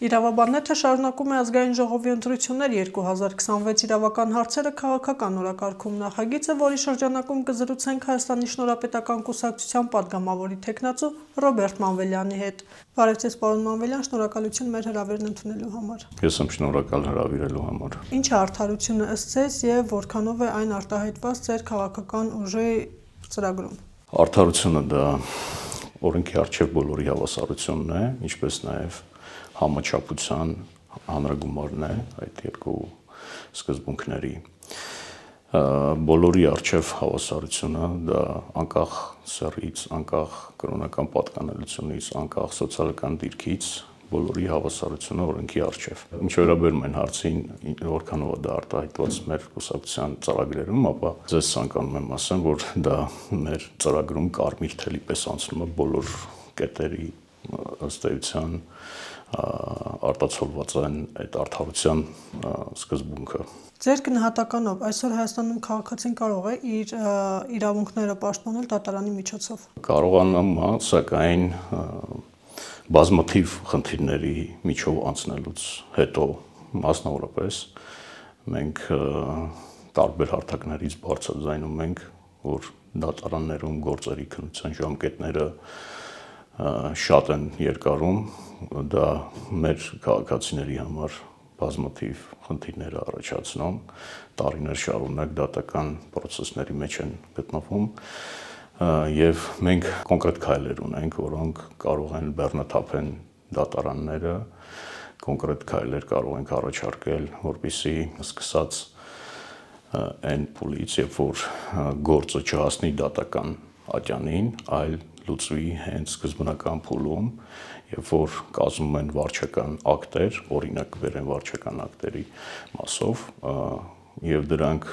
Իրավաբանները շարունակում է ազգային ժողովի ընտրություններ 2026 իրավական հարցերը քաղաքական օրակարգում նախագիծը, որի շրջանակում կզրուցենք Հայաստանի շնորհապետական կուսակցության պատգամավորի թեկնածու Ռոբերտ Մանվելյանի հետ։ Բարև ձեզ, պարոն Մանվելյան, շնորհակալություն մեր հրավերն ընդունելու համար։ Ես եմ շնորհակալ հրավիրելու համար։ Ինչ է արդարությունը ըստ ձեզ եւ որքանով է այն արտահայտված ձեր քաղաքական ուժի ծրագրում։ Արդարությունը դա օրենքի առջև բոլորի հավասարությունն է, ինչպես նաեւ համաչափության հանրագումարն է այդ երկու սկզբունքների բոլորի առջև հավասարությունը դա անկախ սեռից, անկախ կրոնական պատկանելությունից, անկախ սոցիալական դիրքից բոլորի հավասարությունը օրենքի առջև։ Ինչ վերաբերում են հարցին, որքանով է դա արտահայտված մեր կուսակցության ծրագրերում, ապա ձեզ ցանկանում եմ ասեմ, որ դա մեր ծրագրում կարմիր թելի պես անցնում է բոլոր կետերի ըստ էության արտացոլված են այդ արդարության սկզբունքը։ Ձեր գնահատականով այսօր Հայաստանում քաղաքացին կարող է իր իրավունքները պաշտպանել դատարանի միջոցով։ Կարողանում է, սակայն բազմաթիվ խնդիրների միջով անցնելուց հետո, մասնավորապես մենք տարբեր հարթակներից բարձրաձայնում ենք, որ դատարաններում գործերի քննության ժամկետները շատ են երկարում, դա մեր քաղաքացիների համար բազմաթիվ խնդիրներ է առաջացնում, տարիներ շարունակ դատական process-ների մեջ են գտնվում եւ մենք կոնկրետ քայլեր ունենք, որոնք կարող են բեռնաթափեն դատարանները, կոնկրետ քայլեր կարող ենք առաջարկել, որպեսզի սկսած այն փուլից, երբ որ գործը չհասնի դատական ատյանին, այլ լուծվի հենց սկզբնական փուլում, երբ որ կազմում են վարչական ակտեր, օրինակ կբերեն վարչական ակտերի մասով, եւ դրանք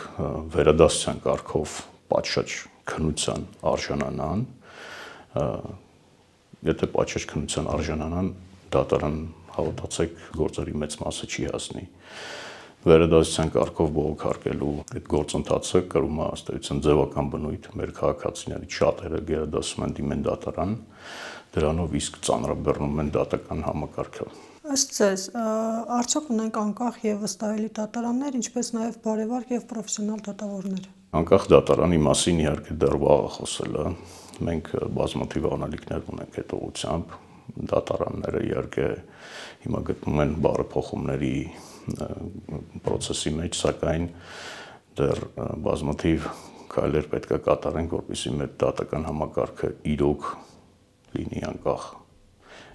վերադասության կարգով պատշաճ քննության արժանանան, եթե պատշաճ քննության արժանանան, դատարան հավատացեք գործերի մեծ մասը չի հասնի։ Վերադասության կարգով բողոքարկելու այդ գործընթացը կրում է ըստ էության ձևական բնույթ, մեր քաղաքացիներից շատերը գերադասում են դիմեն դատարան, դրանով իսկ ծանրաբեռնում են դատական համակարգը։ Ըստ ձեզ, արդյոք ունենք անկախ եւ վստահելի դատարաններ, ինչպես նաեւ բարևարք եւ պրոֆեսիոնալ դատավորներ։ Անկախ դատարանի մասին իհարկե դեռ վաղ է խոսելը, մենք բազմաթիվ անալիքներ ունենք այդ ուղղությամբ, դատարանները իհարկե հիմա գտնվում են բարեփոխումների process-ի մեջ, սակայն դեռ բազմաթիվ քայլեր պետք է կատարենք, որպեսզի մեր դատական համակարգը իրոք լինի անկախ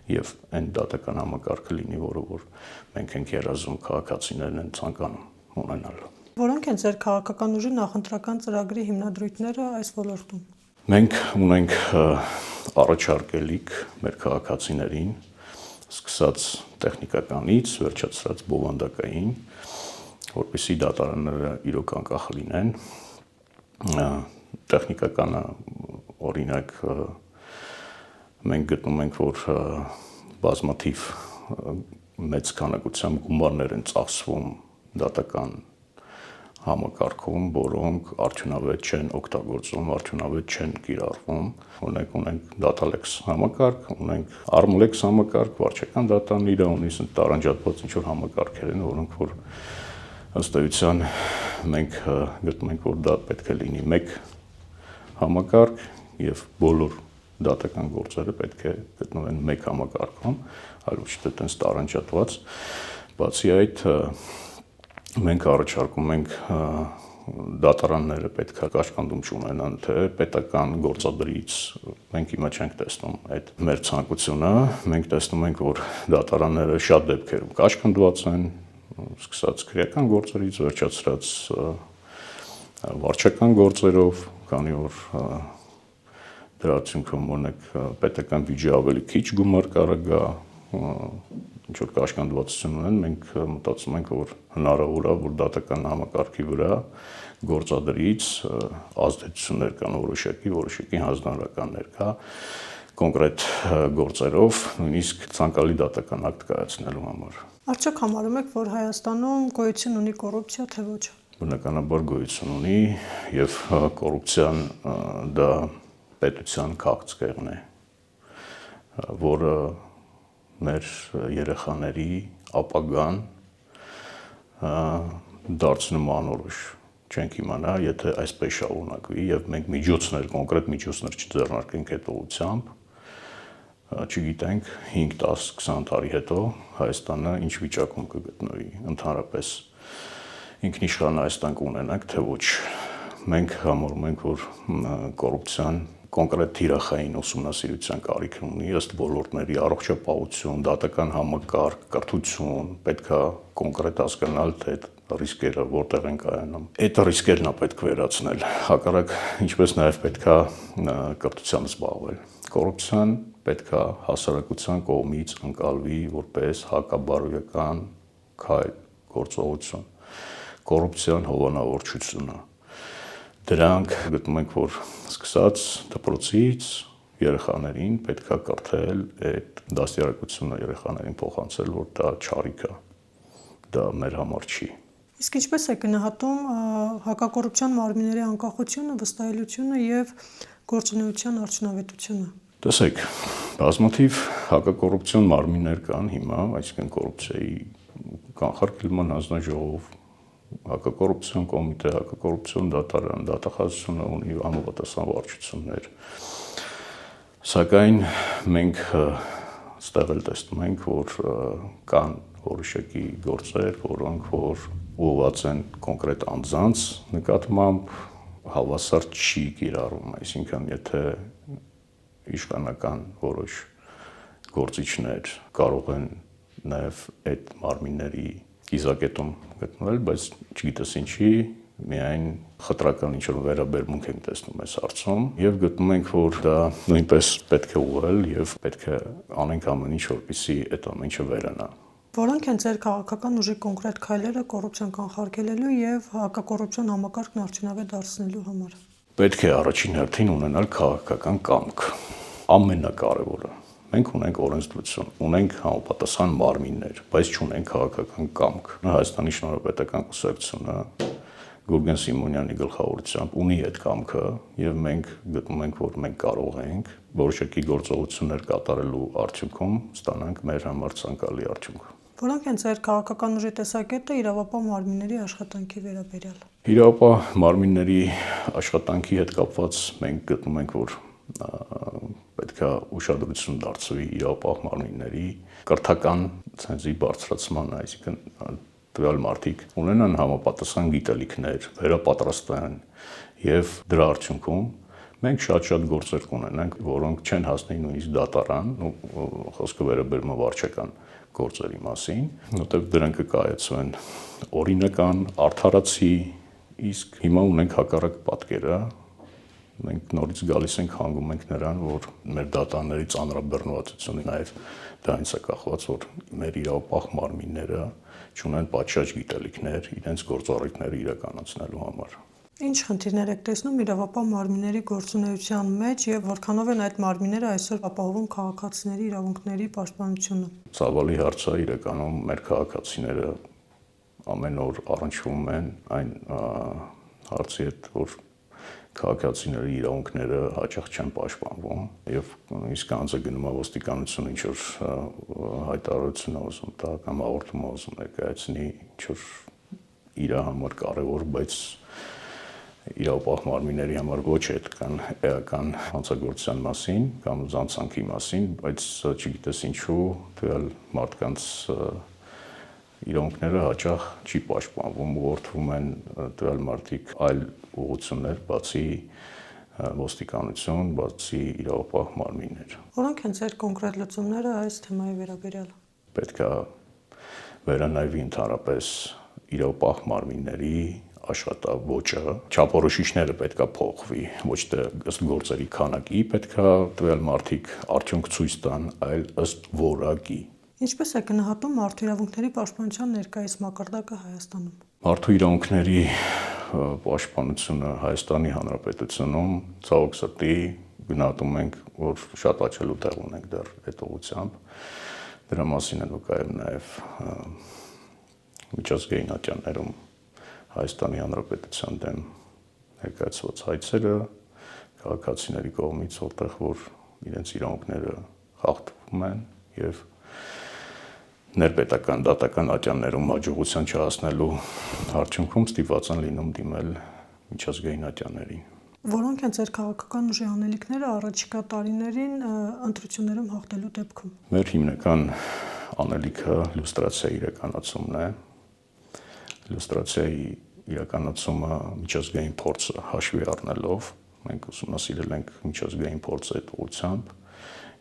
եւ այն դատական համակարգը լինի, որը որ մենք ենք երազում, քաղաքացիներն են ցանկանում ունենալ։ Որոնք են ձեր քաղաքական ուժի նախընտրական ծրագրի հիմնադրույթները այս ոլորտում։ Մենք ունենք առաջարկելիք մեր քաղաքացիներին, սկսած տեխնիկականից, վերջացրած բովանդակային, որպեսզի դատարանները իրոք անկախ լինեն։ Տեխնիկականը օրինակ մենք գտնում ենք, որ բազմաթիվ մեծ քանակությամբ գումարներ են ծախսվում դատական համակարգում, որոնք արդյունավետ չեն օգտագործվում, արդյունավետ չեն կիրառվում։ Ունենք Dataalex համակարգ, ունենք Armlex համակարգ, վարչական դատարան իր ունի տարանջատված ինչ-որ համակարգեր են, որոնք որ ըստ էության մենք գտնում ենք, որ դա պետք է լինի մեկ համակարգ եւ բոլոր դատական գործերը պետք է գտնվեն մեկ համակարգում, այլ ոչ թե տենց տարանջատված։ Բացի այդ, մենք առաջարկում ենք դատարանները պետք է կաշկանդում չունենան, թե պետական գործադրից, մենք հիմա չենք տեսնում այդ մեր ցանկությունը, մենք տեսնում ենք, որ դատարանները շատ դեպքերում կաշկանդված են, սկսած քրեական գործերից, վերջացրած վարչական գործերով, քանի որ դրա արդյունքում օրինակ պետական բյուջե ավելի քիչ գումար կարող գա, ինչ որ կաշկանդվածություն ունեն, մենք մտածում ենք, որ հնարավոր է, որ դատական համակարգի վրա գործադրից ազդեցություններ կան որոշակի հանձնարարականներ կա կոնկրետ գործերով, նույնիսկ ցանկալի դատական ակտ կայացնելու համար։ Արդյոք համարում եք, որ Հայաստանում գոյություն ունի կոռուպցիա, թե ոչ։ Բնականաբար գոյություն ունի եւ կոռուպցիան դա պետության քաղցկեղն է, որը մեր երեխաների ապագան դարձնում անորոշ։ Չենք իմանա, եթե այսպես շարունակվի եւ մենք կոնկրետ միջոցներ չձեռնարկենք այդ ուղղությամբ, չգիտենք 5, 10, 20 տարի հետո Հայաստանը ինչ վիճակում կգտնվի, ընդհանրապես ինքնիշխան Հայաստան կունենանք, թե ոչ։ Մենք համարում ենք, որ կոռուպցիան կոնկրետ թիրախային ուսումնասիրության կարիք ունի, ըստ ոլորտների առողջապահություն, դատական համակարգ, կրթություն, պետքա կոնկրետ հասկանալ, թե ռիսկերը որտեղ են կայանում։ Այդ ռիսկերն է պետք վերացնել։ Հակառակ, ինչպես նաև պետքա կրթությամբ զբաղվել։ Կոռուպցիան պետքա հասարակության կողմից ընկալվի որպես հակաբարոյական քայլ, գործողություն։ Կոռուպցիան հովանավորչություն է։ Դրանք գտնում ենք, որ սկսած դպրոցից երեխաներին պետքա կրթել այդ դաստիարակությունը երեխաներին փոխանցել, որ դա չարիք է, դա մեր համար չի։ Իսկ ինչպես է գնահատում հակակոռուպցիոն մարմինների անկախությունը, վստահելիությունը եւ գործունեության արդյունավետությունը։ Տեսեք, բազմաթիվ հակակոռուպցիոն մարմիններ կան հիմա, այսինքն կոռուպցիայի կանխարգելման հանձնաժողով, հակակոռուպցիոն կոմիտե, հակակոռուպցիոն դատարան, դատախազությունը ունի համապատասխան վարչություններ։ Սակայն մենք ստեղ էլ տեսնում ենք, որ կան որոշակի գործեր, որոնք որ ուղղված են կոնկրետ անձանց նկատմամբ, հավասար չի կիրառում, այսինքն եթե իշխանական որոշ գործիչներ կարող են նաև այդ մարմինների կիզակետում գտնվել, բայց չգիտես ինչի, միայն խտրական ինչ-որ վերաբերմունք ենք տեսնում այս հարցում եւ գտնում ենք, որ դա նույնպես պետք է ուղղել եւ պետք է անենք ամեն ինչ, որպեսզի այդ ամեն ինչը վերանա։ Որոնք են ձեր քաղաքական ուժի կոնկրետ քայլերը կոռուպցիան կանխարգելելու եւ հակակոռուպցիոն համակարգն արդյունավետ դարձնելու համար։ Պետք է առաջին հերթին ունենալ քաղաքական կամք։ Ամենակարևորը։ Մենք ունենք օրենսդրություն, ունենք համապատասխան մարմիններ, բայց չունենք քաղաքական կամք։ Հայաստանի Շնորհապետական կուսակցությունը Գուրգեն Սիմոնյանի գլխավորությամբ ունի այդ կամքը եւ մենք գտնում ենք, որ մենք կարող ենք որոշակի գործողություններ կատարելու արդյունքում ստանանք մեր համար ցանկալի արդյունք։ Որոնք են ձեր քաղաքական ուժի տեսակետը իրավապահ մարմինների աշխատանքի վերաբերյալ։ Իրավապահ մարմինների աշխատանքի հետ կապված մենք գտնում ենք, որ պետք է ուշադրություն դարձվի իրավապահ մարմինների կրթական ցենզի բարձրացման, այսինքն տվյալ մարդիկ ունենան համապատասխան գիտելիքներ, վերապատրաստվեն եւ դրա արդյունքում մենք շատ գործեր կունենանք, որոնք չեն հասնի նույնիսկ դատարան, խոսքը վերաբերում է վարչական գործերի մասին, որտեղ դրանք կկայացվեն օրինական, արդարացի, իսկ հիմա ունենք հակառակ պատկերը, մենք նորից գալիս ենք հանգում ենք նրան, որ մեր դատաների ծանրաբեռնվածությունը նաև դրանից է կախված, որ մեր իրավապահ մարմինները չունեն պատշաճ գիտելիքներ իրենց գործառույթները իրականացնելու համար։ Ինչ խնդիրներ եք տեսնում իրավապահ մարմինների գործունեության մեջ եւ որքանով են այդ մարմինները այսօր ապահովում քաղաքացիների իրավունքների պաշտպանությունը։ Ցավալի հարց է, իրականում մեր քաղաքացիները ամեն օր առնչվում են այն հարցի հետ, որ քաղաքացիների իրավունքները հաճախ չեն պաշտպանվում եւ իսկ անձը գնում է ոստիկանություն ինչ որ հայտարարություն ուզում տա կամ հաղորդում ուզում ներկայացնի ինչ որ իր համար կարեւոր, բայց իրավապահ մարմինների համար ոչ այդքան էական հանցագործության մասին կամ զանցանքի մասին, բայց չգիտես ինչու տվյալ մարդկանց իրավունքները հաճախ չի պաշտպանվում, ուղղորդվում են տվյալ մարդիկ այլ ուղղություններ, բացի ոստիկանություն, բացի իրավապահ մարմիններ։ Որոնք են ձեր կոնկրետ լուծումները այս թեմայի վերաբերյալ։ Պետք է վերանայվի ընդհանրապես իրավապահ մարմինների աշխատավոճը, չափորոշիչները պետք է փոխվի, ոչ թե ըստ գործերի քանակի պետք է տվյալ մարդիկ արդյունք ցույց տան, այլ ըստ որակի։ Ինչպես է գնահատում մարդու իրավունքների պաշտպանության ներկայիս մակարդակը Հայաստանում։ Մարդու իրավունքների պաշտպանությունը Հայաստանի Հանրապետությունում ցավոք սրտի գնահատում ենք, որ շատ աչելու տեղ ունենք դեռ այդ ուղղությամբ։ Դրա մասին են վկայում նաև միջազգային ատյաններում Հայաստանի Հանրապետության դեմ ներկայացված հայցերը քաղաքացիների կողմից, որտեղ որ իրենց իրավունքները խախտվում են եւ ներպետական դատական ատյաններում հաջողության չհասնելու արդյունքում ստիպված են լինում դիմել միջազգային ատյաններին։ Որոնք են ձեր քաղաքական ուժի անելիքները առաջիկա տարիներին ընտրություններում հաղթելու դեպքում։ Մեր հիմնական անելիքը լյուստրացիայի իրականացումն է։ Լյուստրացիայի իրականացումը միջազգային փորձը հաշվի առնելով մենք ուսումնասիրել ենք միջազգային փորձը այդ ուղղությամբ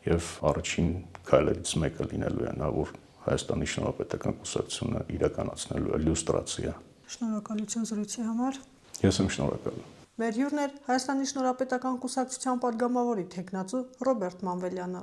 եւ առաջին քայլերից մեկը լինելու է նա, որ Հայաստանի Շնորհապետական կուսակցությունը իրականացնելու է լյուստրացիա։ Շնորհակալություն զրույցի համար։ Ես եմ շնորհակալ։ Մեր հյուրն էր Հայաստանի Շնորհապետական կուսակցության падգամավորի թեկնածու Ռոբերտ Մանվելյանը։